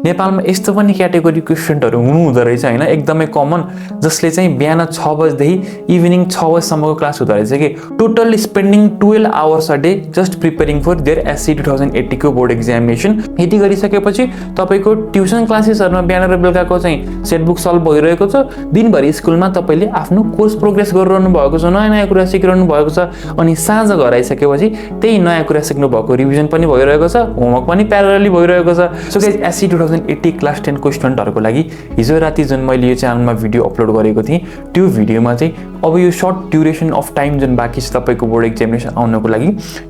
नेपालमा यस्तो पनि क्याटेगोरीको स्टुडेन्टहरू हुनुहुँदो रहेछ हैन, एकदमै कमन, जसले चाहिँ बिहान 6 बजेदेखि इभिनिङ 6 बजेसम्मको क्लास हुँदो रहेछ कि total spending 12 hours a day just preparing for their SEE 2080 को बोर्ड एक्जामिनेसन। यति गरिसकेपछि तपाईको ट्युसन क्लासेसहरुमा बिहान र बेलुकाको चाहिँ सेट बुक सल्भ भइरहेको छ, दिनभरि स्कुलमा तपाईले आफ्नो कोर्स प्रोग्रेस गरिरहनु भएको छ, नयाँ नयाँ कुरा सिकिरहनु भएको छ, अनि साँझ घर आइसकेपछि त्यही नयाँ कुरा सिक्नु भएको रिभिजन पनि भइरहेको छ, होमवर्क पनि प्यारलली भइरहेको छ। सो गाइस, एससी 2080 क्लास 10 को स्टुडेन्टहरुको लागि हिजो राति जुन मैले यो च्यानलमा भिडियो अपलोड गरेको थिएँ, त्यो भिडियोमा चाहिँ अब यो सर्ट ड्युरेसन अफ टाइम जुन बाँकी छ तपाईको बोर्ड एक्जामिनेसन आउनको लागि,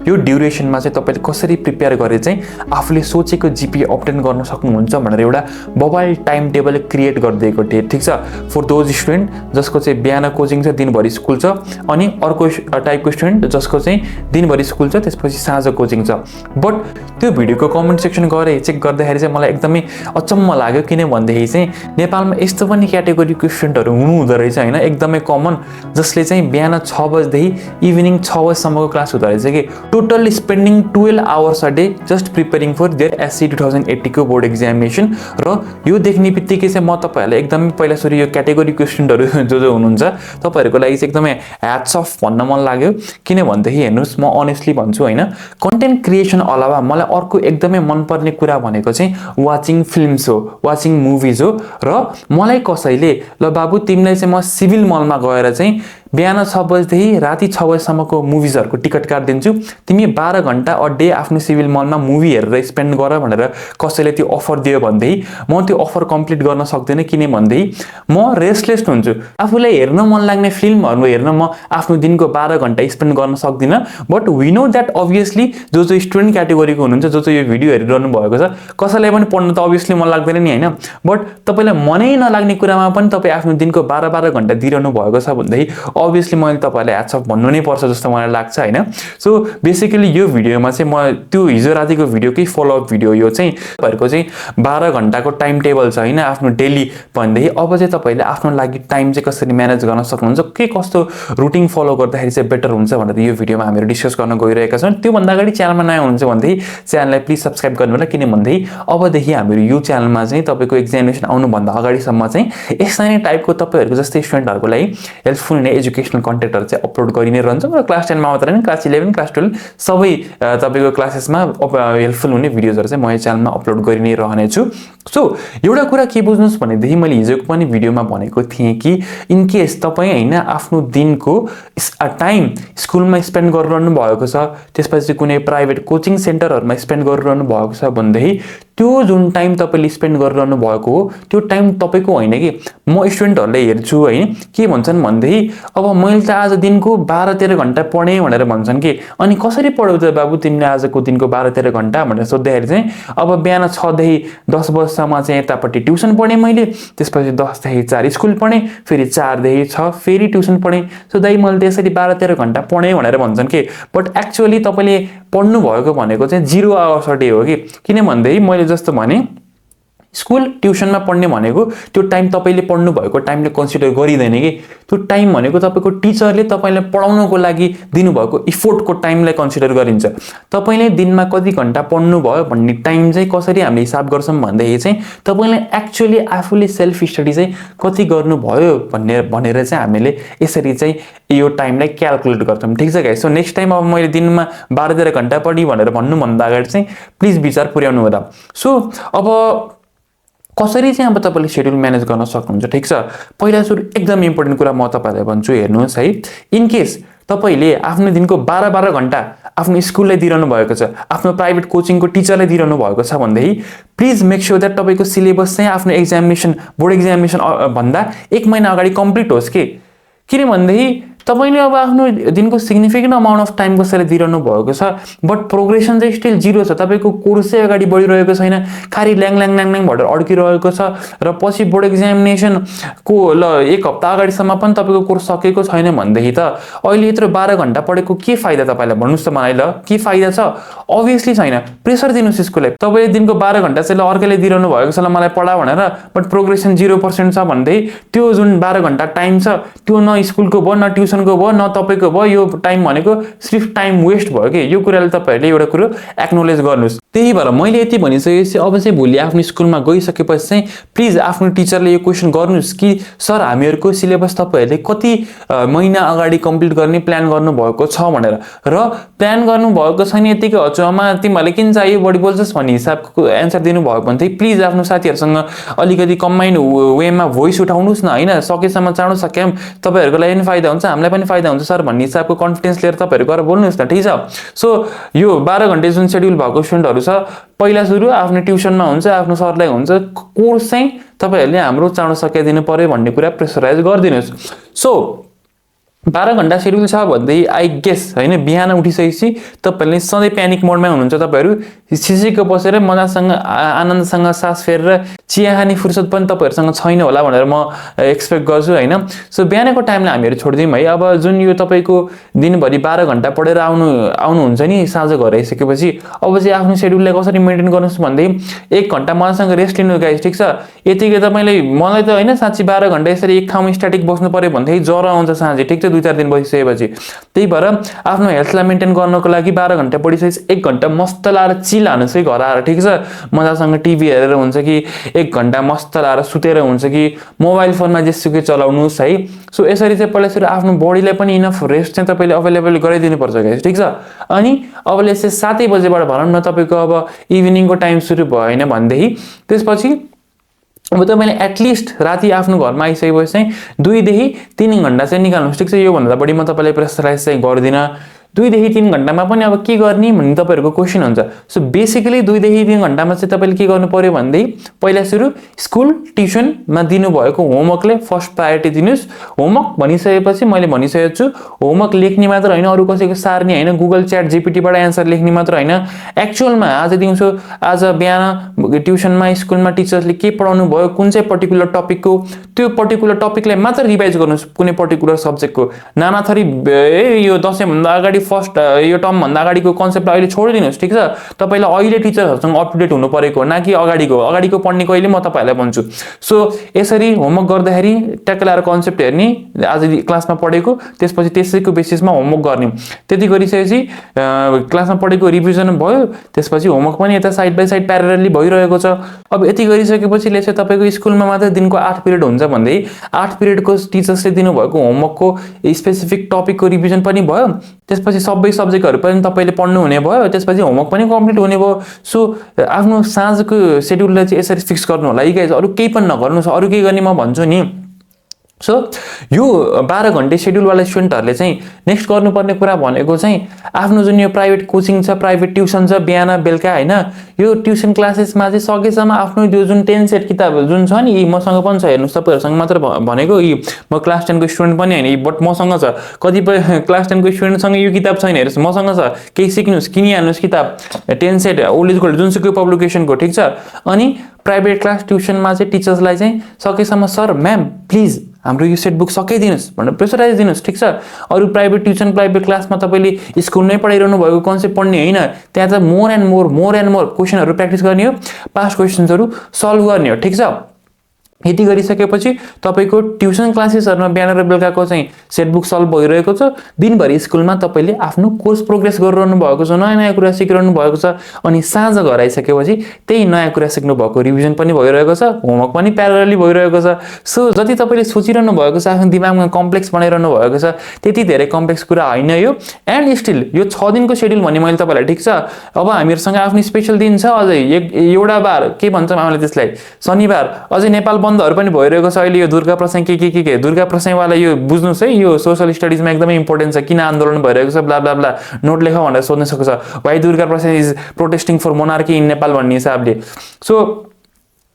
यो ड्युरेसनमा चाहिँ तपाईले कसरी प्रिपेयर गरेर चाहिँ आफूले सोचेको जीपीए अब्टेन गर्न सक्नुहुन्छ भनेर एउटा मोबाइल टाइम टेबल क्रिएट गरिदिएको थिएँ। ठीक छ, फर दोज स्टुडेन्ट जसको चाहिँ बिहान कोचिङ छ, दिनभरि स्कुल छ, अनि अर्को टाइपको स्टुडेन्ट जसको चाहिँ दिनभरि स्कुल छ त्यसपछि साँझ कोचिङ छ। बट त्यो भिडियोको कमेन्ट सेक्सन गएर चेक गर्दाखेरि चाहिँ मलाई एकदमै अचम्म लाग्यो, किन भन्दाखेरि चाहिँ नेपालमा यस्तो पनि क्याटेगोरीको स्टुडेन्टहरू हुनुहुँदो रहेछ हैन, एकदमै कमन, जसले चाहिँ बिहान 6 बजेदेखि इभिनिङ 6 बजेसम्मको क्लास हुँदो रहेछ कि total spending 12 hours a day just preparing for their SEE 2080 को बोर्ड एक्जामिनेसन। र यो देख्ने बित्तिकै चाहिँ म तपाईहरुलाई एकदमै पहिला सुरु यो क्याटेगोरीको स्टुडेन्टहरू जो हुनुहुन्छ तपाईहरुको लागि चाहिँ एकदमै ह्याट्स अफ भन्न मन लाग्यो, किन भन्दाखेरि हेर्नुस्, म अनेस्टली भन्छु हैन, कन्टेन्ट क्रिएसन अलावा मलाई अर्को एकदमै मनपर्ने कुरा भनेको चाहिँ वाचिङ फिल्म्स हो, वाचिङ मुभिज हो। र मलाई कसैले ल बाबु तिमीलाई चाहिँ म सिभिल मलमा गएर चाहिँ बिहान 6 बजेदेखि राति 6 बजेसम्मको मुभिजहरुको टिकट काटिदिन्छु, तिमी 12 घण्टा अ डे आफ्नो सिभिल मलमा मुभी हेरेर स्पेन्ड गर भनेर कसैले त्यो अफर दियो भन्दै म त्यो अफर कम्प्लिट गर्न सक्दिनँ, किन भन्दै म रेस्टलेस हुन्छु। आफूलाई हेर्न मन लाग्ने फिल्महरु हेर्न म आफ्नो दिनको 12 घण्टा स्पेन्ड गर्न सक्दिनँ। But we know that obviously जो स्टुडेन्ट क्याटेगोरीको हुनुहुन्छ, जो यो भिडियो हेरिरहनु भएको छ, कसैलाई पनि पढ्न त अभियसली मन लाग्दैन नि हैन, बट तपाईलाई मनै नलाग्ने कुरामा पनि तपाई आफ्नो दिनको 12 घण्टा दिइरहनु भएको छ भन्दै अभियसली मैले तपाईहरुलाई ह्याट्स अफ भन्नु नै पर्छ जस्तो मलाई लाग्छ हैन। सो बेसिकली यो भिडियोमा चाहिँ म त्यो हिजो रातिको भिडियोकै फलो अप भिडियो यो चाहिँ तपाईहरुको चाहिँ 12 घण्टाको टाइम टेबल छ हैन आफ्नो डेली भन्दै अब चाहिँ तपाईले आफ्नो लागि टाइम चाहिँ कसरी म्यानेज गर्न सक्नुहुन्छ, के कस्तो रुटिन फलो गर्दाखेरि चाहिँ बेटर हुन्छ भनेर यो भिडियोमा हामीहरु डिस्कस गर्न गइरहेका छौं। त्यो भन्दा अगाडि च्यानलमा नयाँ हुनुहुन्छ भन्दै च्यानललाई प्लिज सब्स्क्राइब गर्नु होला, किन भन्दै अबदेखि हामीहरु यो च्यानलमा चाहिँ तपाईको एक्जामिनेसन आउनु भन्दा अगाडिसम्म चाहिँ यस्तै नै टाइपको तपाईहरुको जस्तै स्टुडेन्टहरुको लागि हेल्पफुल हुने एजुकेशनल कन्टेन्टहरु चाहिँ अपलोड गरिनै रहन्छ। र क्लास 10 मा मात्र हैन, क्लास 11 क्लास 12 सबै तपाईको क्लासेसमा हेल्पफुल हुने भिडियोजहरु चाहिँ म यो च्यानलमा अपलोड गरि नै रहनेछु। सो एउटा कुरा के बुझ्नुस् भनेदेखि मैले हिजोको पनि भिडियोमा भनेको थिएँ कि इन केस तपाई हैन आफ्नो दिनको टाइम स्कुलमा स्पेन्ड गरिरहनु भएको छ, त्यसपछि कुनै प्राइभेट कोचिङ सेन्टरहरुमा स्पेन्ड गरिरहनु भएको छ भन्दै त्यो जुन टाइम तपाईले स्पेन्ड गरिरहनु भएको हो त्यो टाइम तपाईको हैन कि म स्टुडेन्टहरुले हेर्छु हैन के भन्छन् भन्दै अब मैले त आज दिनको 12-13 घण्टा पढे भनेर भन्छन् कि अनि कसरी पढ्यौ त बाबु तिमीले आजको दिनको 12-13 घण्टा भनेर सोध्दाखेरि चाहिँ अब बिहान 6 देखि 10 बजेसम्म चाहिँ यतापट्टि ट्युसन पढे मैले, त्यसपछि 10 देखि 4 स्कुल पढे, फेरि 4 देखि 6 फेरि ट्युसन पढे। सो दाइ मैले त्यसरी 12-13 घण्टा पढे भनेर भन्छन् कि बट एक्चुअली तपाईले पढ्नु भएको भनेको चाहिँ 0 आवर्स अ डे हो कि, किन भन्दै मैले जस्तो भने स्कुल ट्युसनमा पढ्ने भनेको त्यो टाइम तपाईले पढ्नु भएको टाइमले कन्सिडर गरिदैन कि, त्यो टाइम भनेको तपाईको टिचरले तपाईलाई पढाउनको लागि दिनुभएको इफोर्टको टाइमलाई कन्सिडर गरिन्छ। तपाईले दिनमा कति घण्टा पढ्नु भयो भन्ने टाइम चाहिँ कसरी हामीले हिसाब गर्छौं भन्दै चाहिँ तपाईले एक्चुअली आफूले सेल्फ स्टडी चाहिँ कति गर्नु भयो भनेर चाहिँ हामीले यसरी चाहिँ यो टाइमलाई क्याल्कुलेट गर्छौं। ठीक छ गाइस, सो नेक्स्ट टाइम अब मैले दिनमा 12-13 घण्टा पढी भनेर भन्नु भन्दा अगाडि चाहिँ प्लिज विचार पुर्याउनु होला। सो अब कसरी चाहिँ अब तपाईले शेड्युल म्यानेज गर्न सक्नुहुन्छ। ठीक छ, पहिला सुरु एकदम इम्पोर्टेन्ट कुरा म तपाईहरुलाई भन्छु, हेर्नुस् है, इन केस तपाईले आफ्नो दिनको 12-12 घण्टा आफ्नो स्कुललाई दिइरहनु भएको छ, आफ्नो प्राइभेट कोचिङको टिचरलाई दिइरहनु भएको छ भन्दै प्लिज मेक श्योर दैट तपाईको सिलेबस चाहिँ आफ्नो एक्जामिनेसन बोर्ड एक्जामिनेसन भन्दा 1 महिना अगाडि कम्प्लिट होस् कि, किन भन्दै तपाईले अब आफ्नो दिनको सिग्निफिकेन्ट अमाउन्ट अफ टाइम कसैले दिइरहनु भएको छ बट प्रोग्रेसन चाहिँ स्टिल 0 छ, तपाईको कोर्स चाहिँ अगाडि बढिरहेको छैन, खाली ल्याङ भएर अड्किरहेको छ र पछि बोर्ड एक्जामिनेसन को ल 1 हप्ता अगाडिसम्म पनि तपाईको कोर्स सकेको छैन भन्दै त अहिले यत्रो 12 घण्टा पढेको के फाइदा तपाईलाई भन्नुस् त मलाई, ल के फाइदा छ? अभियसली छैन। प्रेसर दिनुस् स्कुललाई, तपाईले दिनको 12 घण्टा चाहिँ ल अर्कैले दिइरहनु भएको छ ल मलाई पढा भनेर बट प्रोग्रेसन 0% छ भन्दै त्यो जुन 12 घण्टा टाइम छ त्यो न स्कुलको भयो न ट्युसनको भयो न तपाईँको भयो, यो टाइम भनेको सिर्फ टाइम वेस्ट भयो कि यो कुराले तपाईँहरूले एउटा कुरो एक्नोलेज गर्नुहोस्। त्यही भएर मैले यति भनिसकेपछि अब चाहिँ भोलि आफ्नो स्कुलमा गइसकेपछि चाहिँ प्लिज आफ्नो टिचरले यो क्वेसन गर्नुहोस् कि सर हामीहरूको सिलेबस तपाईँहरूले कति महिना अगाडि कम्प्लिट गर्ने प्लान गर्नुभएको छ भनेर, र प्लान गर्नुभएको छैन यतिकै हचुवामा तिमीहरूले किन चाहियो बढी बोल्छस् भन्ने हिसाबको एन्सर दिनुभयो भने चाहिँ प्लिज आफ्नो साथीहरूसँग अलिकति कम्बाइन्ड वेमा भोइस उठाउनुहोस् न होइन। सकेसम्म चाँडो सक्यौँ तपाईँहरूको लागि पनि फाइदा हुन्छ हामीलाई पनि फाइदा हुन्छ सर भन्ने हिसाबको कन्फिडेन्स लिएर तपाईँहरू गएर बोल्नुहोस् न, ठिक छ। सो यो 12 घन्टे जुन सेड्युल भएको स्टुडेन्टहरू छ पहिला सुरु आफ्नो ट्युसनमा हुन्छ, आफ्नो सरलाई हुन्छ, कोर्स चाहिँ तपाईँहरूले हाम्रो चाँडो सकाइदिनु पर्यो भन्ने कुरा प्रेसराइज गरिदिनुहोस्। सो 12 घन्टा सेड्युल छ भन्दै आई गेस होइन बिहान उठिसकेपछि तपाईँहरूले सधैँ प्यानिक मोडमा हुनुहुन्छ, तपाईँहरू सिसीको बसेर मजासँग आनन्दसँग सास फेरेर चिया खाने फुर्सद पनि तपाईँहरूसँग छैन होला भनेर म एक्सपेक्ट गर्छु होइन। सो बिहानको टाइमलाई हामीहरू छोडिदिउँ है। अब जुन यो तपाईँको दिनभरि 12 घन्टा पढेर आउनुहुन्छ नि साँझ घर आइसकेपछि अब चाहिँ आफ्नो सेड्युललाई कसरी मेन्टेन गर्नुहोस् भन्दै 1 घन्टा मजासँग रेस्ट लिनु गाइस, ठिक छ। यतिकै तपाईँले मलाई त होइन साँच्ची 12 घन्टा यसरी एक ठाउँमा स्ट्याटिक बस्नु पर्यो भनेदेखि ज्वरो आउँछ साँझी, ठिक छ, 2-4 दिन बसिसकेपछि। त्यही भएर आफ्नो हेल्थलाई मेन्टेन गर्नको लागि 12 घन्टा पढिसकेपछि 1 घन्टा मस्त लाएर चिल हानुहोस् है घर आएर, ठिक छ। मजासँग टिभी हेरेर हुन्छ कि 1 घन्टा मस्त लाएर सुतेर हुन्छ कि मोबाइल फोनमा जेसुकै चलाउनुहोस् है। सो यसरी चाहिँ पहिला सुरु आफ्नो बडीलाई पनि इनफ रेस्ट चाहिँ तपाईँले अभाइलेबल गराइदिनु पर्छ गाइस, ठिक छ। अनि अब यसै 7 बजेबाट भनौँ न तपाईँको अब इभिनिङको टाइम सुरु भएन भनेदेखि त्यसपछि अब तपाईँले एटलिस्ट राति आफ्नो घरमा आइसकेपछि चाहिँ 2 देखि 3 घन्टा चाहिँ निकाल्नुहोस्, ठिक छ। योभन्दा बढी म तपाईँलाई प्रेसराइज चाहिँ गर्दिनँ। 2 देखि 3 घन्टामा पनि अब के गर्ने भन्ने तपाईँहरूको क्वेसन हुन्छ। सो बेसिकली 2 देखि 3 घन्टामा चाहिँ तपाईँले के गर्नु पर्यो भन्दै पहिला सुरु स्कुल ट्युसनमा दिनुभएको होमवर्कले फर्स्ट प्रायोरिटी दिनुहोस्। होमवर्क भनिसकेपछि मैले भनिसकेको छु होमवर्क लेख्ने मात्र होइन, अरू कसैको सार्ने होइन, गुगल च्याट जिपिटीबाट एन्सर लेख्ने मात्र होइन, एक्चुअलमा आज दिउँसो आज बिहान ट्युसनमा स्कुलमा टिचर्सले के पढाउनु भयो कुन चाहिँ पर्टिकुलर टपिकको त्यो पर्टिकुलर टपिकलाई मात्र रिभाइज गर्नुहोस् कुनै पर्टिकुलर सब्जेक्टको। नानाथरी यो दसैँभन्दा अगाडि फर्स्ट यो टर्मभन्दा अगाडिको कन्सेप्टलाई अहिले छोडिदिनुहोस्, ठिक छ। तपाईँलाई अहिले टिचरहरूसँग अप टु डेट हुनु परेको न कि अगाडिको पढ्ने कहिले म तपाईँहरूलाई भन्छु। सो यसरी होमवर्क गर्दाखेरि ट्याक्क लाएर कन्सेप्ट हेर्ने, आज क्लासमा पढेको त्यसपछि त्यसैको बेसिसमा होमवर्क गर्ने। त्यति गरिसकेपछि क्लासमा पढेको रिभिजन भयो, त्यसपछि होमवर्क पनि यता साइड बाई साइड प्यारेलली भइरहेको छ। अब यति गरिसकेपछि लेट्स से तपाईँको स्कुलमा मात्र दिनको 8 पिरियड हुन्छ भन्दै 8 पिरियडको टिचर्सले दिनुभएको होमवर्कको स्पेसिफिक टपिकको रिभिजन पनि भयो, त्यसपछि सबै सब्जेक्टहरू पनि तपाईँले पढ्नु हुने भयो, त्यसपछि होमवर्क पनि कम्प्लिट हुने भयो। सो आफ्नो साँझको सेड्युललाई चाहिँ यसरी फिक्स गर्नु होला है गाइस, अरू केही पनि नगर्नुहोस्। अरू के गर्ने म भन्छु नि। सो यो 12 घन्टे सेड्युलवाला स्टुडेन्टहरूले चाहिँ नेक्स्ट गर्नुपर्ने कुरा भनेको चाहिँ आफ्नो जुन यो प्राइभेट कोचिङ छ, प्राइभेट ट्युसन छ बिहान बेलुका होइन, यो ट्युसन क्लासेसमा चाहिँ सकेसम्म आफ्नो त्यो जुन 10 सेट किताब जुन छ नि यी मसँग पनि छ, हेर्नुहोस् तपाईँहरूसँग मात्र भनेको यी म क्लास 10 को स्टुडेन्ट पनि होइन बट मसँग छ। कतिपय क्लास 10 को स्टुडेन्टसँग यो किताब छैन, हेर्नुहोस् मसँग छ, केही सिक्नुहोस्, किनिहाल्नुहोस् किताब 10 सेट ओल्ड इज गोल्ड जुनसुकै पब्लिकेसनको, ठिक छ। अनि प्राइभेट क्लास ट्युसनमा चाहिँ टिचर्सलाई चाहिँ सकेसम्म सर म्याम प्लिज हाम्रो यो सेट बुक सकाइदिनुहोस् भनेर प्रेसराइज दिनुहोस्, ठिक छ। अरू प्राइभेट ट्युसन प्राइभेट क्लासमा तपाईँले स्कुलमै पढाइरहनु भएको कन्सेप्ट पढ्ने होइन, त्यहाँ त मोर एन्ड मोर क्वेसनहरू प्र्याक्टिस गर्ने हो, पास्ट क्वेसन्सहरू सल्भ गर्ने हो, ठिक छ। यति गरिसकेपछि तपाईँको ट्युसन क्लासेसहरूमा बिहान र बेलुकाको चाहिँ सेट बुक सल्भ भइरहेको छ। दिनभरि स्कुलमा तपाईँले आफ्नो कोर्स प्रोग्रेस गरिरहनु भएको छ, नयाँ नयाँ कुरा सिकिरहनु भएको छ। अनि साँझ घर आइसकेपछि त्यही नयाँ कुरा सिक्नु भएको रिभिजन पनि भइरहेको छ, होमवर्क पनि प्यारलली भइरहेको छ। सो जति तपाईँले सोचिरहनु भएको छ, आफ्नो दिमागमा कम्प्लेक्स बनाइरहनु भएको छ, त्यति धेरै कम्प्लेक्स कुरा होइन यो। एन्ड स्टिल यो 6 दिनको सेड्युल भने मैले तपाईँलाई, ठिक छ। अब हामीहरूसँग आफ्नो स्पेसल दिन छ अझै एउटा बार के भन्छौँ हामीले त्यसलाई शनिबार, अझै नेपाल बन्दहरू पनि भइरहेको छ अहिले। यो दुर्गा प्रसाई के दुर्गा प्रसाईवाला यो बुझ्नुहोस् है, यो सोशल स्टडिजमा एकदमै इम्पोर्टेन्ट छ। किन आन्दोलन भइरहेको छ ब्ला ब्ला ब्ला नोट लेख भनेर सोध्न सक्छ, why Durga Prasai is protesting for monarchy in Nepal भन्ने हिसाबले। सो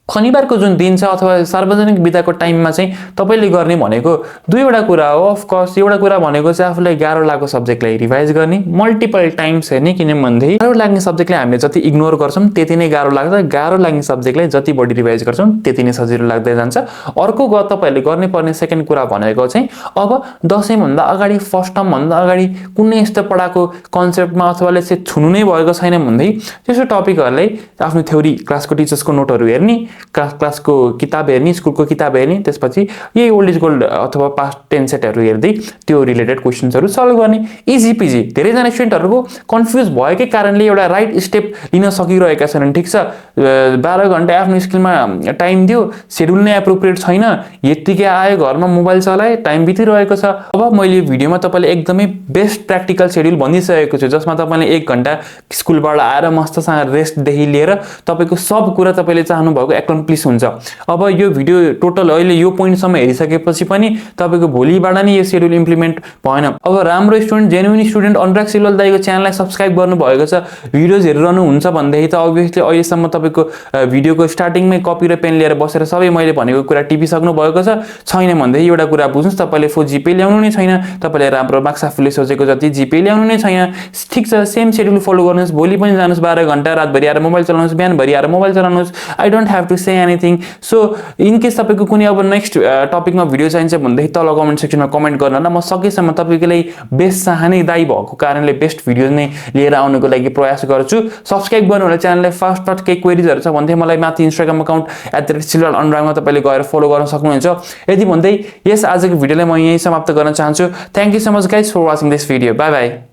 शनिबारको जुन दिन छ अथवा सार्वजनिक बिदाको टाइममा चाहिँ तपाईँले गर्ने भनेको दुईवटा कुरा हो। अफकोर्स एउटा कुरा भनेको चाहिँ आफूलाई गाह्रो लागेको सब्जेक्टलाई रिभाइज गर्ने, मल्टिपल टाइम्स हेर्ने, किनभने गाह्रो लाग्ने सब्जेक्टलाई हामीले जति इग्नोर गर्छौँ त्यति नै गाह्रो लाग्छ, गाह्रो लाग्ने सब्जेक्टलाई जति बढी रिभाइज गर्छौँ त्यति नै सजिलो लाग्दै जान्छ। अर्को तपाईँहरूले गर्नुपर्ने सेकेन्ड कुरा भनेको चाहिँ अब दसैँभन्दा अगाडि फर्स्ट टर्मभन्दा अगाडि कुनै यस्तो पढाएको कन्सेप्टमा अथवा चाहिँ छुनु नै भएको छैन भन्दै त्यस्तो टपिकहरूलाई आफ्नो थ्योरी क्लासको टिचर्सको नोटहरू हेर्ने, क्लासको किताब हेर्ने, स्कुलको किताब हेर्ने, त्यसपछि यही ओल्ड इज गोल्ड अथवा पास्ट टेन्स सेटहरू हेर्दै त्यो रिलेटेड क्वेसन्सहरू सल्भ गर्ने। Easy PG. धेरैजना स्टुडेन्टहरूको कन्फ्युज भएकै कारणले एउटा राइट स्टेप लिन सकिरहेका छैनन्। ठिक छ, 12 घन्टा आफ्नो स्किलमा टाइम दियो, सेड्युल नै एप्रोप्रिएट छैन, यत्तिकै आयो घरमा मोबाइल चलाए, टाइम बितिरहेको छ। अब मैले भिडियोमा तपाईँले एकदमै बेस्ट प्र्याक्टिकल सेड्युल भनिसकेको छु, जसमा तपाईँले 1 घन्टा स्कुलबाट आएर मस्तसँग रेस्टदेखि लिएर तपाईँको सब कुरा तपाईँले चाहनु भएको एक्म्प्लिस हुन्छ। अब यो भिडियो टोटल अहिले यो पोइन्टसम्म हेरिसकेपछि पनि तपाईँको भोलिबाट नै यो सेड्युल इम्प्लिमेन्ट भएन। अब राम्रो student, genuine student Anurag Silwal दाइको च्यानललाई सब्सक्राइब गर्नुभएको छ, भिडियोज हेरिरहनु हुन्छ भनेदेखि त अभियसली अहिलेसम्म तपाईँको भिडियोको स्टार्टिङमै कपी र पेन लिएर बसेर सबै मैले भनेको कुरा टिपिसक्नु भएको छ। छैन भनेदेखि एउटा कुरा बुझ्नुहोस्, तपाईँले जिपे ल्याउनु नै छैन, तपाईँले राम्रो मार्क्स आफूले सोचेको जति जिपे ल्याउनु नै छैन। ठिक छ, सेम सेड्युल फलो गर्नुहोस्, भोलि पनि जानुहोस् 12 घन्टा, रातभरि आएर मोबाइल चलाउनुहोस्, बिहानभरि आएर मोबाइल चलाउनुहोस्। I don't have to say anything. So in case तपाईँको कुनै अब नेक्स्ट टपिकमा भिडियो चाहिन्छ भनेदेखि तल कमेन्ट सेक्सनमा कमेन्ट गर्नु होला। म सकेसम्म तपाईँको लागि बेस्ट चाहने दाइ भएको कारणले बेस्ट भिडियो नै लिएर आउनुको लागि प्रयास गर्छु। सब्सक्राइब गर्नु होला च्यानललाई। फास्ट केही क्वेरिजहरू छ भने मलाई माथि इन्स्टाग्राम अकाउन्ट @silwal अनुरागमा तपाईँले गएर फलो गर्न सक्नुहुन्छ। यदि भन्दै यस आजको भिडियोलाई म यहीँ समाप्त गर्न चाहन्छु। Thank you so much guys for watching this video. Bye by.